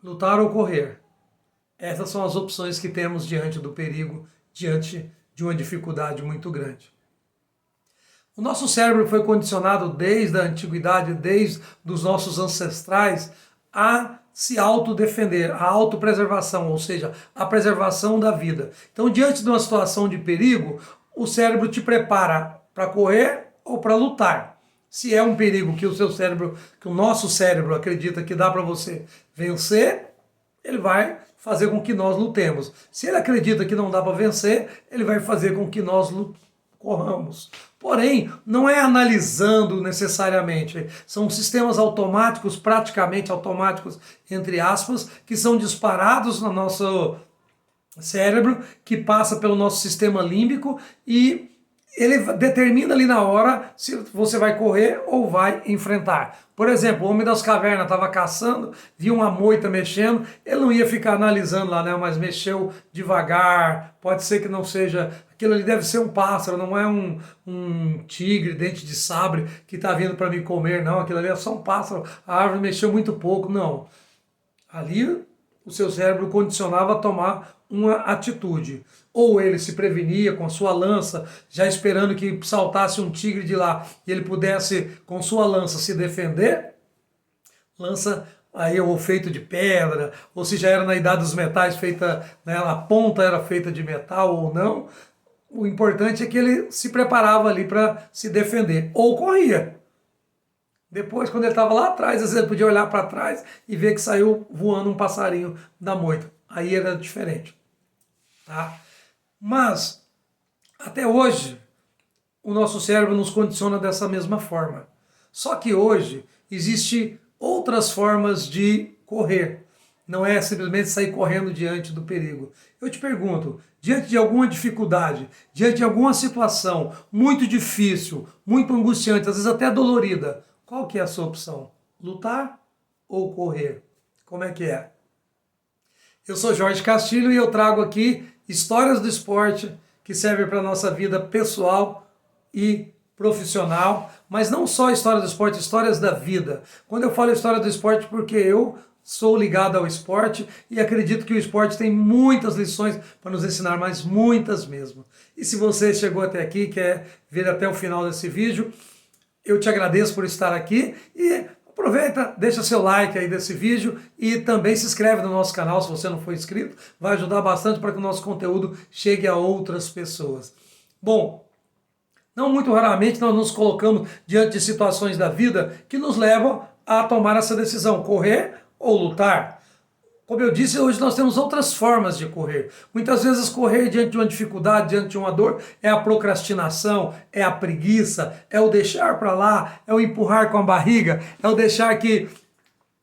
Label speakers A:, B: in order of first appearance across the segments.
A: lutar ou correr. Essas são as opções que temos diante do perigo, diante de uma dificuldade muito grande. O nosso cérebro foi condicionado desde a antiguidade, desde os nossos ancestrais, a se autodefender, a autopreservação, ou seja, a preservação da vida. Então, diante de uma situação de perigo, o cérebro te prepara para correr ou para lutar. Se é um perigo que o seu cérebro, que o nosso cérebro acredita que dá para você vencer, ele vai fazer com que nós lutemos. Se ele acredita que não dá para vencer, ele vai fazer com que nós corramos. Porém, não é analisando necessariamente. São sistemas automáticos, praticamente automáticos, entre aspas, que são disparados no nosso cérebro, que passa pelo nosso sistema límbico e ele determina ali na hora se você vai correr ou vai enfrentar. Por exemplo, o homem das cavernas estava caçando, viu uma moita mexendo, ele não ia ficar analisando lá, né? Mas mexeu devagar, pode ser que não seja, aquilo ali deve ser um pássaro, não é um tigre, dente de sabre que está vindo para me comer, não, aquilo ali é só um pássaro, a árvore mexeu muito pouco, não. Ali o seu cérebro condicionava a tomar uma atitude. Ou ele se prevenia com a sua lança, já esperando que saltasse um tigre de lá e ele pudesse, com sua lança, se defender. Lança aí ou feito de pedra, ou se já era na idade dos metais, feita, né, a ponta era feita de metal ou não. O importante é que ele se preparava ali para se defender. Ou corria. Depois, quando ele estava lá atrás, às vezes ele podia olhar para trás e ver que saiu voando um passarinho da moita. Aí era diferente. Tá? Mas, até hoje, o nosso cérebro nos condiciona dessa mesma forma. Só que hoje, existem outras formas de correr. Não é simplesmente sair correndo diante do perigo. Eu te pergunto, diante de alguma dificuldade, diante de alguma situação muito difícil, muito angustiante, às vezes até dolorida, qual que é a sua opção? Lutar ou correr? Como é que é? Eu sou Jorge Castilho e eu trago aqui histórias do esporte que servem para a nossa vida pessoal e profissional, mas não só histórias do esporte, histórias da vida. Quando eu falo história do esporte, porque eu sou ligado ao esporte e acredito que o esporte tem muitas lições para nos ensinar, mas muitas mesmo. E se você chegou até aqui e quer ver até o final desse vídeo, eu te agradeço por estar aqui e aproveita, deixa seu like aí desse vídeo e também se inscreve no nosso canal se você não for inscrito. Vai ajudar bastante para que o nosso conteúdo chegue a outras pessoas. Bom, não muito raramente nós nos colocamos diante de situações da vida que nos levam a tomar essa decisão, correr ou lutar. Como eu disse, hoje nós temos outras formas de correr. Muitas vezes correr diante de uma dificuldade, diante de uma dor, é a procrastinação, é a preguiça, é o deixar para lá, é o empurrar com a barriga, é o deixar que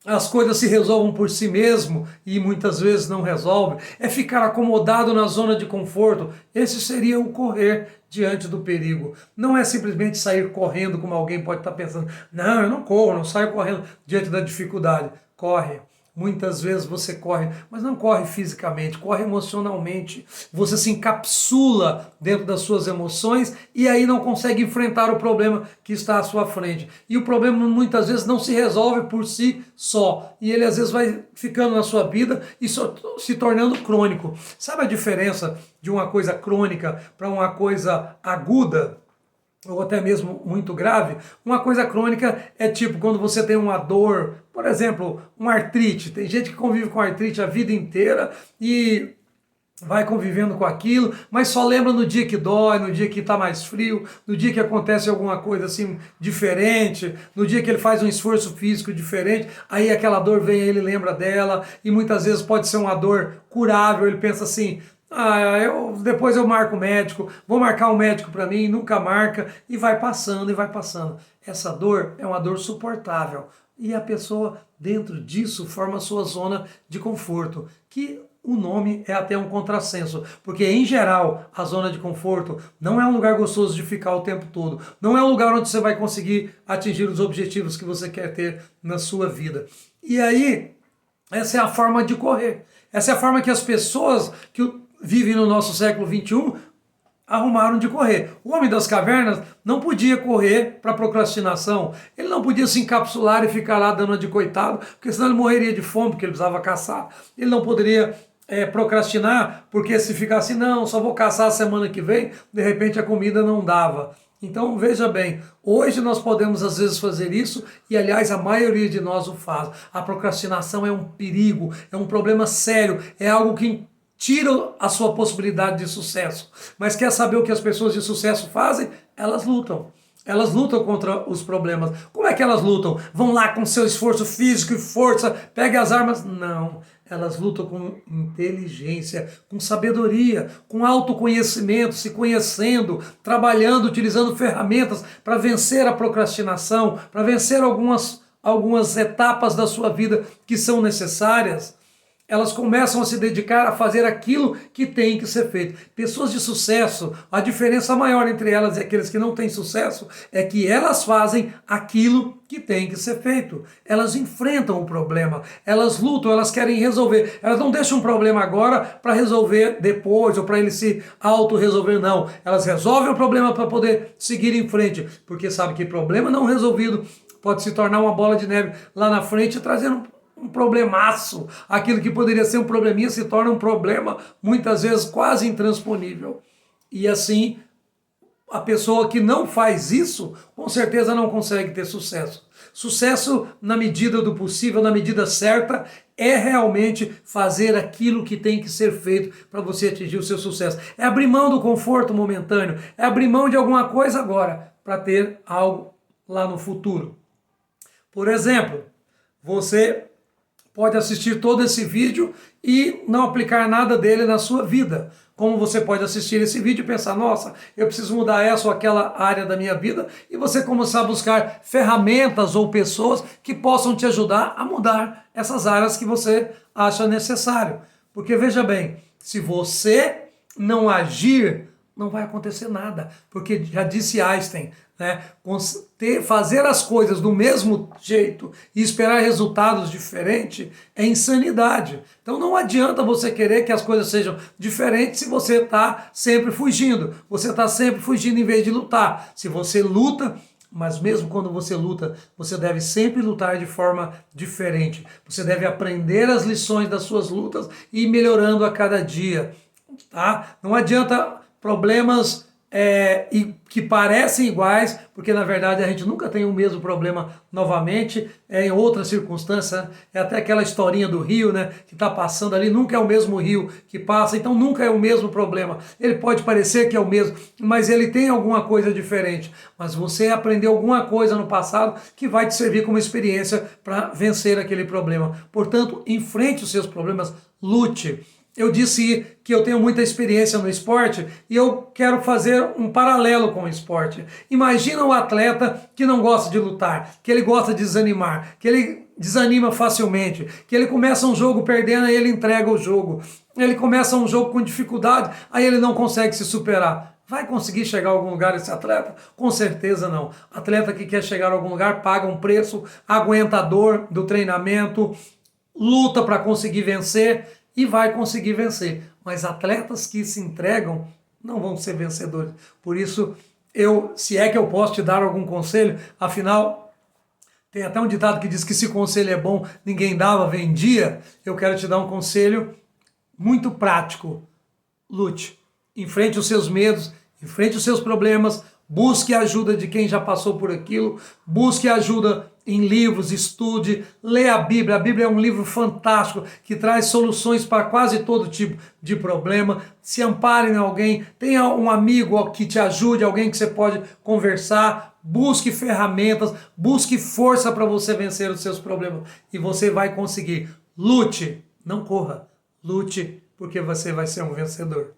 A: as coisas se resolvam por si mesmo e muitas vezes não resolvem, é ficar acomodado na zona de conforto. Esse seria o correr diante do perigo. Não é simplesmente sair correndo como alguém pode estar pensando, não, eu não corro, não saio correndo diante da dificuldade. Corre. Muitas vezes você corre, mas não corre fisicamente, corre emocionalmente. Você se encapsula dentro das suas emoções e aí não consegue enfrentar o problema que está à sua frente. E o problema muitas vezes não se resolve por si só. E ele às vezes vai ficando na sua vida e se tornando crônico. Sabe a diferença de uma coisa crônica para uma coisa aguda? Ou até mesmo muito grave? Uma coisa crônica é tipo quando você tem uma dor, por exemplo, uma artrite. Tem gente que convive com artrite a vida inteira e vai convivendo com aquilo, mas só lembra no dia que dói, no dia que está mais frio, no dia que acontece alguma coisa assim diferente, no dia que ele faz um esforço físico diferente, aí aquela dor vem, ele lembra dela, e muitas vezes pode ser uma dor curável, ele pensa assim, depois eu marco o médico, vou marcar um médico para mim, nunca marca, e vai passando e vai passando. Essa dor é uma dor suportável, e a pessoa dentro disso forma a sua zona de conforto, que o nome é até um contrassenso, porque em geral a zona de conforto não é um lugar gostoso de ficar o tempo todo, não é um lugar onde você vai conseguir atingir os objetivos que você quer ter na sua vida. E aí, essa é a forma de correr, essa é a forma que as pessoas que vivem no nosso século XXI arrumaram de correr. O homem das cavernas não podia correr para procrastinação, ele não podia se encapsular e ficar lá dando de coitado, porque senão ele morreria de fome, porque ele precisava caçar. Ele não poderia procrastinar, porque se ficasse, não, só vou caçar a semana que vem, de repente a comida não dava. Então veja bem, hoje nós podemos às vezes fazer isso e aliás a maioria de nós o faz. A procrastinação é um perigo, é um problema sério, é algo que tira a sua possibilidade de sucesso. Mas quer saber o que as pessoas de sucesso fazem? Elas lutam. Elas lutam contra os problemas. Como é que elas lutam? Vão lá com seu esforço físico e força, peguem as armas? Não. Elas lutam com inteligência, com sabedoria, com autoconhecimento, se conhecendo, trabalhando, utilizando ferramentas para vencer a procrastinação, para vencer algumas etapas da sua vida que são necessárias. Elas começam a se dedicar a fazer aquilo que tem que ser feito. Pessoas de sucesso, a diferença maior entre elas e aqueles que não têm sucesso é que elas fazem aquilo que tem que ser feito. Elas enfrentam o problema, elas lutam, elas querem resolver. Elas não deixam um problema agora para resolver depois ou para ele se auto-resolver, não. Elas resolvem o problema para poder seguir em frente, porque sabe que problema não resolvido pode se tornar uma bola de neve lá na frente, trazendo um problemaço. Aquilo que poderia ser um probleminha se torna um problema, muitas vezes quase intransponível. E assim, a pessoa que não faz isso, com certeza não consegue ter sucesso. Sucesso, na medida do possível, na medida certa, é realmente fazer aquilo que tem que ser feito para você atingir o seu sucesso. É abrir mão do conforto momentâneo, é abrir mão de alguma coisa agora para ter algo lá no futuro. Por exemplo, você pode assistir todo esse vídeo e não aplicar nada dele na sua vida. Como você pode assistir esse vídeo e pensar, nossa, eu preciso mudar essa ou aquela área da minha vida, e você começar a buscar ferramentas ou pessoas que possam te ajudar a mudar essas áreas que você acha necessário. Porque veja bem, se você não agir, não vai acontecer nada, porque já disse Einstein, né? Fazer as coisas do mesmo jeito e esperar resultados diferentes é insanidade. Então não adianta você querer que as coisas sejam diferentes se você está sempre fugindo. Você está sempre fugindo em vez de lutar. Se você luta, mas mesmo quando você luta, você deve sempre lutar de forma diferente. Você deve aprender as lições das suas lutas e ir melhorando a cada dia. Tá? Não adianta problemas e que parecem iguais, porque na verdade a gente nunca tem o mesmo problema novamente, em outra circunstância. É até aquela historinha do rio, né, que está passando ali, nunca é o mesmo rio que passa, então nunca é o mesmo problema. Ele pode parecer que é o mesmo, mas ele tem alguma coisa diferente. Mas você aprendeu alguma coisa no passado que vai te servir como experiência para vencer aquele problema. Portanto, enfrente os seus problemas, lute. Eu disse que eu tenho muita experiência no esporte e eu quero fazer um paralelo com o esporte. Imagina um atleta que não gosta de lutar, que ele gosta de desanimar, que ele desanima facilmente, que ele começa um jogo perdendo e ele entrega o jogo. Ele começa um jogo com dificuldade, aí ele não consegue se superar. Vai conseguir chegar a algum lugar esse atleta? Com certeza não. Atleta que quer chegar a algum lugar paga um preço, aguenta a dor do treinamento, luta para conseguir vencer, e vai conseguir vencer. Mas atletas que se entregam não vão ser vencedores. Por isso, se é que eu posso te dar algum conselho, afinal, tem até um ditado que diz que se conselho é bom, ninguém dava, vendia. Eu quero te dar um conselho muito prático. Lute, enfrente os seus medos, enfrente os seus problemas, busque a ajuda de quem já passou por aquilo, busque ajuda em livros, estude, leia a Bíblia. A Bíblia é um livro fantástico que traz soluções para quase todo tipo de problema. Se ampare em alguém, tenha um amigo que te ajude, alguém que você pode conversar, busque ferramentas, busque força para você vencer os seus problemas e você vai conseguir. Lute, não corra, lute, porque você vai ser um vencedor.